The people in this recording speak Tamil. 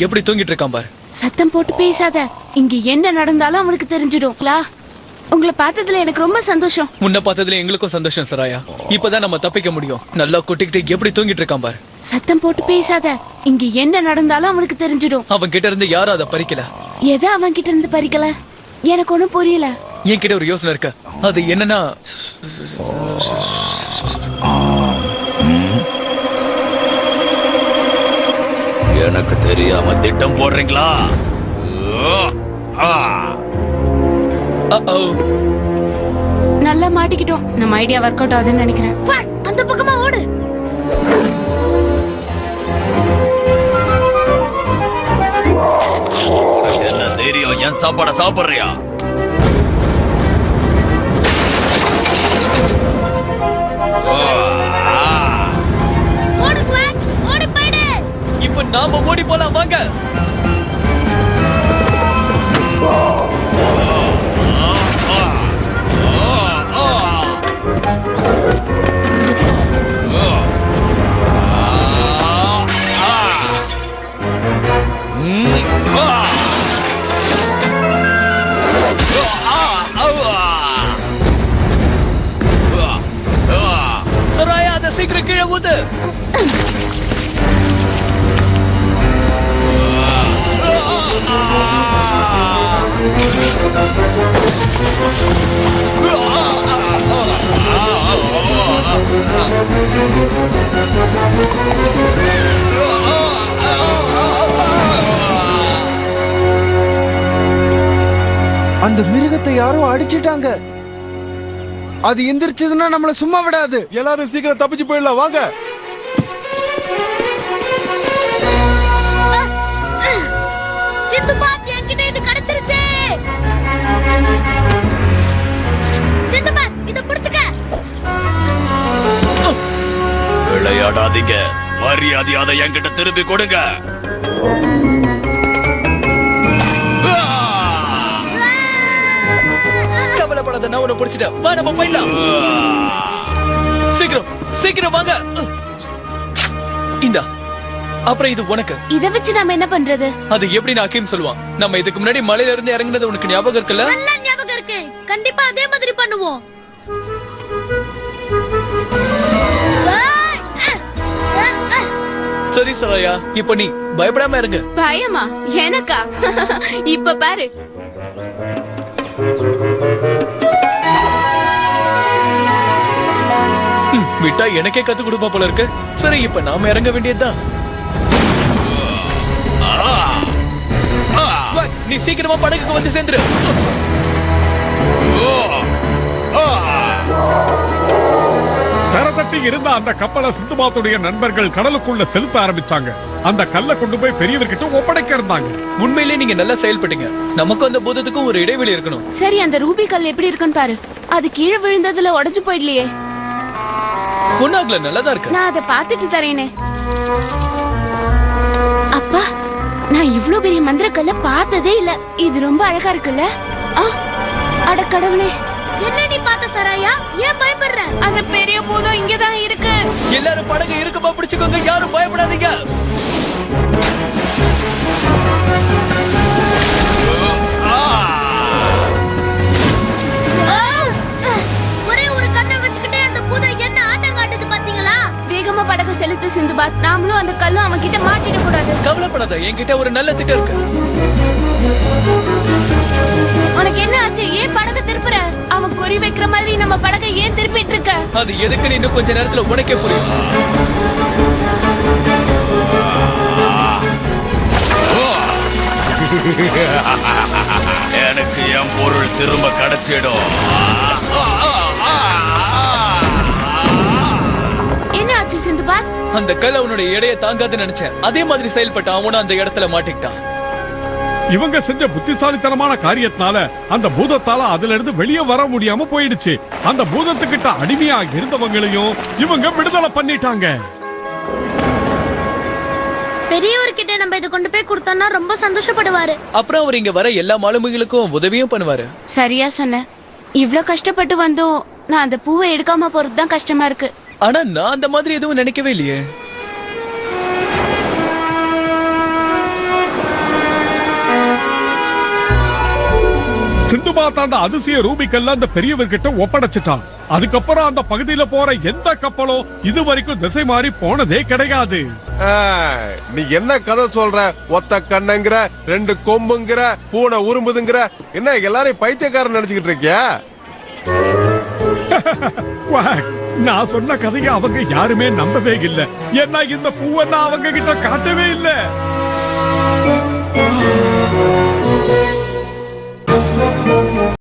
எப்படி தூங்கிட்டு இருக்கான் பாரு. சத்தம் போட்டு பேசாத. இங்க என்ன நடந்தாலும் அவனுக்கு தெரிஞ்சிடும். உங்களை பார்த்ததுல எனக்கு ரொம்ப சந்தோஷம். உன்னை பார்த்ததுல எங்களுக்கும் சந்தோஷம் சராயா. இப்பதான் நம்ம தப்பிக்க முடியும். நல்லா கொட்டிக்கிட்டு எப்படி தூங்கிட்டு இருக்கான் பாரு. சத்தம் போட்டு பேசாத. இங்க என்ன நடந்தாலும் அவனுக்கு தெரிஞ்சிடும். அவன் கிட்ட இருந்து யாரும் அதை பறிக்கல. எதை அவன் கிட்ட இருந்து பறிக்கல? எனக்கு ஒண்ணும் புரியல. என்கிட்ட ஒரு யோசனை இருக்கு. அது என்னன்னா, எனக்கு தெரியாம திட்டம் போடுறீங்களா? நல்லா மாட்டிக்கிட்டோம். நம்ம ஐடியா ஒர்க் அவுட் ஆகுதுன்னு நினைக்கிறேன். அந்த பக்கமா ஓடு. என்ன தைரியம் என் சாப்பாட சாப்பிடுறியா? இப்ப நாம ஓடி போலாம் வாங்க. சராயா, அதை சீக்கிரம் கீழே ஊத்து. அந்த மிருகத்தை யாரோ அடிச்சிட்டாங்க. அது எந்திரிச்சதுன்னா நம்மள சும்மா விடாது. எல்லாரும் சீக்கிரம் தப்பிச்சு போயிடலாம் வாங்க. சிந்துபாத், என்கிட்ட இது கிடைச்சிருச்சு. சிந்துபாத், இத புடிச்சுக்க. விளையாடாதீங்க. மரியாதை அதை என்கிட்ட திருப்பி கொடுங்க. கவலைப்படாத, நான் உன்னை பிடிச்சிட்டேன். வா, நம்ம போயிடலாம். சீக்கிரம் சீக்கிரம் வாங்க. இந்தா, அப்புறம் இது உனக்கு. இத வச்சு நாம என்ன பண்றது? அது எப்படி அக்கீம் சொல்லுவான். நம்ம இதுக்கு முன்னாடி மலையில இருந்து இறங்குனது உனக்கு ஞாபகம் இருக்குல்ல? நல்லா ஞாபகம் இருக்கு. கண்டிப்பா அதே மாதிரி பண்ணுவோம். சரி சராயா, இப்ப நீ பயப்படாம இருங்க. பயமா? எனக்கா? இப்ப பாரு. விட்டா எனக்கே கத்து கொடுப்பா போல இருக்கு. சரி, இப்ப நாம இறங்க வேண்டியதுதான். நீ சீக்கிரமா படகுக்கு வந்து சேர்ந்துரு. தரத்தட்டி இருந்த அந்த கப்பலை சிந்துபாத்துடைய நண்பர்கள் கடலுக்குள்ள செலுத்த ஆரம்பிச்சாங்க. அந்த கல்லை கொண்டு போய் பெரியவர்கிட்ட ஒப்படைக்க இருந்தாங்க. உண்மையிலே நீங்க நல்லா செயல்பட்டீங்க. நமக்கும் அந்த பூதத்துக்கும் ஒரு இடைவெளி இருக்கணும். சரி, அந்த ரூபி கல் எப்படி இருக்குன்னு பாரு. அது கீழே விழுந்ததுல உடைஞ்சு போயிடலையே. பொண்ணாகல, நல்லாதான் இருக்கு. நான் அதை பாத்துட்டு தரேனே. அப்பா, நான் இவ்ளோ பெரிய மந்திரக்கல்ல பார்த்ததே இல்ல. இது ரொம்ப அழகா இருக்குல்ல? அட கடவுளே, என்ன நீ பார்த்த சராயா? ஏன் பயப்படுற? அந்த பெரிய பூதம் இங்கதான் இருக்கு. எல்லாரும் படகு இருக்குமா பிடிச்சுக்கோங்க. யாரும் பயப்படாதீங்க. ஒரே ஒரு கண்ணை வச்சுக்கிட்டே அந்த பூதம் என்ன ஆட்டம் காட்டுது பாத்தீங்களா? வேகமா படகு செலுத்து சிந்துபாத். நாமளும் அந்த கல்லும் அவன் கிட்ட மாட்டிட கூடாது. கவலைப்படாத, என்கிட்ட ஒரு நல்ல திட்டம் இருக்கு. உனக்கு என்ன ஆச்சு? ஏன் படகு திருப்புற? அவன் குறி வைக்கிற மாதிரி நம்ம படகை ஏன் திருப்பிட்டு இருக்க? அது எதுக்குன்னு இன்னும் கொஞ்ச நேரத்துல உனக்கே புரியும். எனக்கு என் பொருள் திரும்ப கிடைச்சிடும். என்ன ஆச்சு சிந்துபாத்? அந்த கல் அவனுடைய எடையை தாங்காதுன்னு நினைச்சேன். அதே மாதிரி செயல்பட்ட அவனும் அந்த இடத்துல மாட்டிக்கிட்டான். இவங்க செஞ்ச புத்திசாலித்தனமான காரியத்தினால அந்த பூதத்தால அதுல இருந்து வெளியே வர முடியாம போயிடுச்சு. அந்த பூதத்துக்கிட்ட அடிமையா இருந்தவங்களையும் இவங்க விடுதலை பண்ணிட்டாங்க. பெரியவர்கிட்ட நம்ம இதை கொண்டு போய் கொடுத்தோம்னா ரொம்ப சந்தோஷப்படுவாரு. அப்புறம் அவர் இங்க வர எல்லா மாலுமிகளுக்கும் உதவியும் பண்ணுவாரு. சரியா சொன்ன. இவ்ளோ கஷ்டப்பட்டு வந்தோம். நான் அந்த பூவை எடுக்காம போறதுதான் கஷ்டமா இருக்கு. ஆனா நான் அந்த மாதிரி எதுவும் நினைக்கவே இல்லையே. சிந்துபாத் அந்த அதிசய ரூபிக்கல்ல அந்த பெரியவர்கிட்ட ஒப்படைச்சிட்டான். அதுக்கப்புறம் அந்த பகுதியில போற எந்த கப்பலும் இது வரைக்கும் திசை மாறி போனதே கிடையாது. நீ என்ன கதை சொல்ற? ஒத்த கண்ணங்கிற, 2 கொம்புங்கிற, பூனை உரும்புதுங்கிற, என்ன எல்லாரையும் பைத்தியக்காரன் நினைச்சுக்கிட்டு இருக்கியா? நான் சொன்ன கதையை அவங்க யாருமே நம்பவே இல்ல. ஏன்னா இந்த பூவை நான் அவங்க கிட்ட காட்டவே இல்ல.